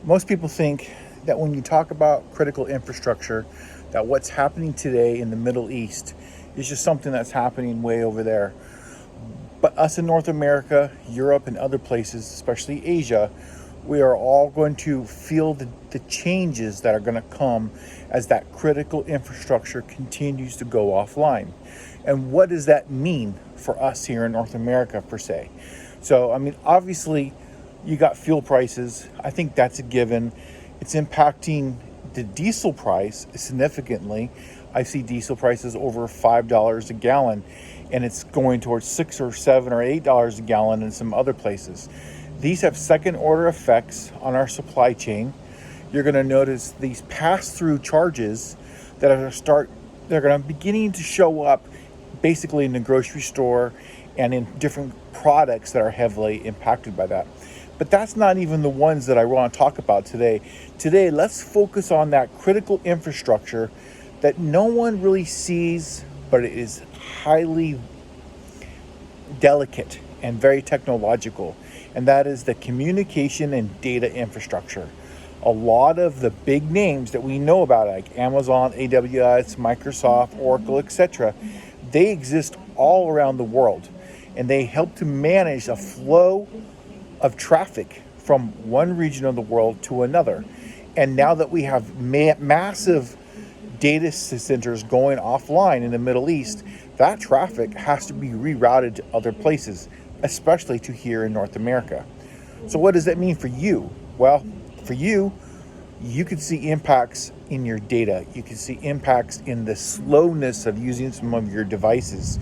Most people think that when you talk about critical infrastructure, that what's happening today in the Middle East is just something that's happening way over there. But us in North America, Europe, and other places, especially Asia, we are all going to feel the changes that are going to come as that critical infrastructure continues to go offline. And what does that mean for us here in North America, per se? So, I mean, obviously, you got fuel prices. I think that's a given. It's impacting the diesel price significantly. I see diesel prices over $5 a gallon, and it's going towards $6 or $7 or $8 a gallon in some other places. These have second order effects on our supply chain. You're going to notice these pass-through charges that are going to they're going to beginning to show up basically in the grocery store and in different products that are heavily impacted by that. But that's not even the ones that I want to talk about today. Today, let's focus on that critical infrastructure that no one really sees, but it is highly delicate and very technological, and that is the communication and data infrastructure. A lot of the big names that we know about, like Amazon, AWS, Microsoft, Oracle, etc., they exist all around the world, and they help to manage a flow of traffic from one region of the world to another. And now that we have massive data centers going offline in the Middle East, that traffic has to be rerouted to other places, especially to here in North America. So what does that mean for you? Well, for you, you could see impacts in your data. You could see impacts in the slowness of using some of your devices.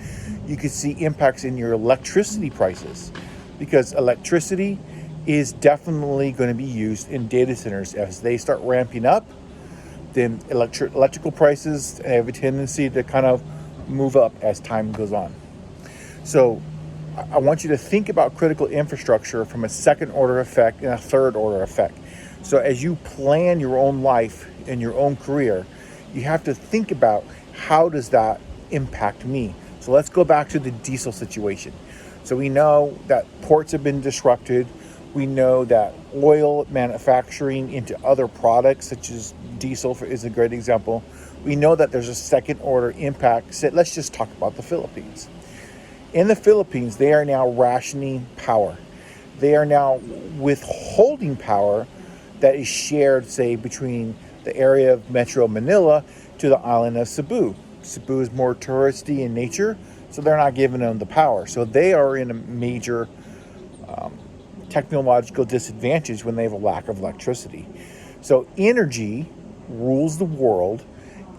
You could see impacts in your electricity prices, because electricity is definitely going to be used in data centers. As they start ramping up, then electrical prices have a tendency to kind of move up as time goes on. So I want you to think about critical infrastructure from a second order effect and a third order effect. So as you plan your own life and your own career, you have to think about, how does that impact me? So let's go back to the diesel situation. So we know that ports have been disrupted. We know that oil manufacturing into other products, such as diesel is a great example. We know that there's a second order impact. So let's just talk about the Philippines. In the Philippines, they are now rationing power. They are now withholding power that is shared, say, between the area of Metro Manila to the island of Cebu. Cebu is more touristy in nature, so they're not giving them the power. So they are in a major technological disadvantage when they have a lack of electricity. So energy rules the world,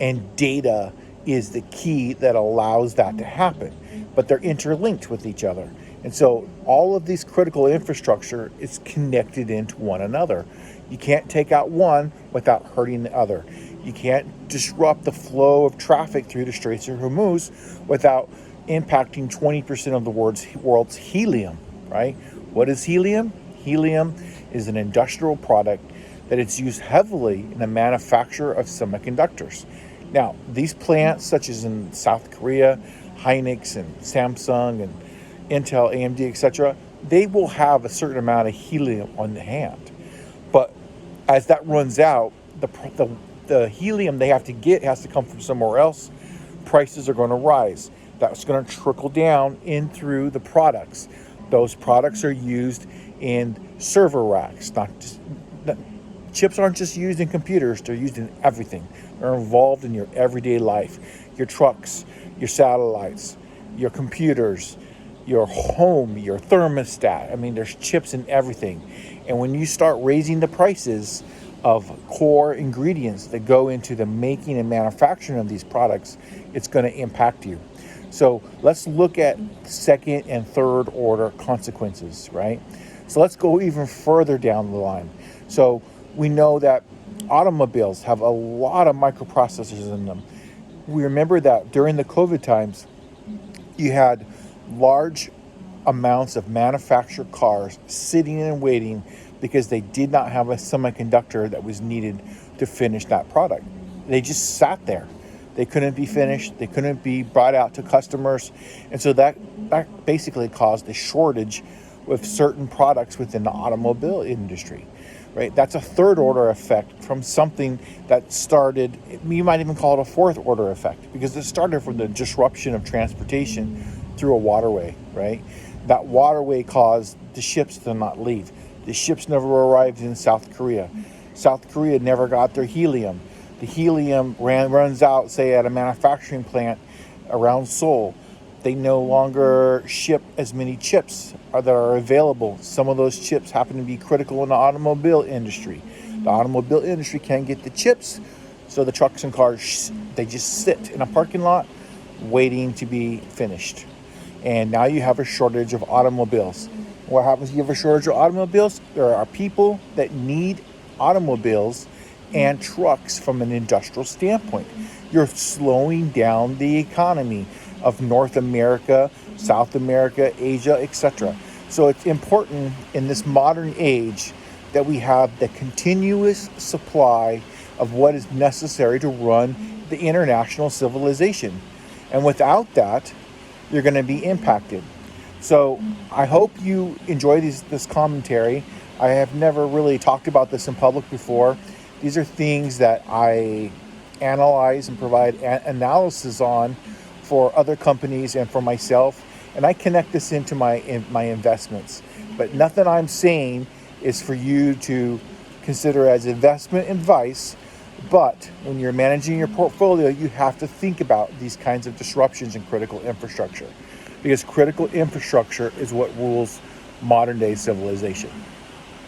and data is the key that allows that to happen. But they're interlinked with each other. And so all of these critical infrastructure is connected into one another. You can't take out one without hurting the other. You can't disrupt the flow of traffic through the Strait of Hormuz without impacting 20% of the world's helium, right? What is helium? Helium is an industrial product that is used heavily in the manufacture of semiconductors. Now, these plants, such as in South Korea, Hynix and Samsung and Intel, AMD, etc., they will have a certain amount of helium on the hand. But as that runs out, the helium they have to get has to come from somewhere else. Prices are going to rise. That's going to trickle down in through the products. Those products are used in server racks. Chips aren't just used in computers, they're used in everything. They're involved in your everyday life. Your trucks, your satellites, your computers, your home, your thermostat. I mean, there's chips in everything. And when you start raising the prices of core ingredients that go into the making and manufacturing of these products, it's going to impact you. So let's look at second and third order consequences, right? So let's go even further down the line. So we know that automobiles have a lot of microprocessors in them. We remember that during the COVID times, you had large amounts of manufactured cars sitting and waiting because they did not have a semiconductor that was needed to finish that product. They just sat there. They couldn't be finished. They couldn't be brought out to customers. And so that basically caused a shortage with certain products within the automobile industry, right? That's a third order effect from something that started, you might even call it a fourth order effect, because it started from the disruption of transportation through a waterway, right? That waterway caused the ships to not leave. The ships never arrived in South Korea. South Korea never got their helium. The helium runs out, say, at a manufacturing plant around Seoul. They no longer ship as many chips that are available. Some of those chips happen to be critical in the automobile industry. The automobile industry can't get the chips, so the trucks and cars, they just sit in a parking lot waiting to be finished. And now you have a shortage of automobiles. What happens if you have a shortage of automobiles? There are people that need automobiles and trucks from an industrial standpoint. You're slowing down the economy of North America, South America, Asia, etc. So it's important in this modern age that we have the continuous supply of what is necessary to run the international civilization. And without that, you're going to be impacted. So I hope you enjoy this commentary. I have never really talked about this in public before. These are things that I analyze and provide analysis on for other companies and for myself, and I connect this into my investments. But nothing I'm saying is for you to consider as investment advice. But when you're managing your portfolio, you have to think about these kinds of disruptions in critical infrastructure, because critical infrastructure is what rules modern day civilization.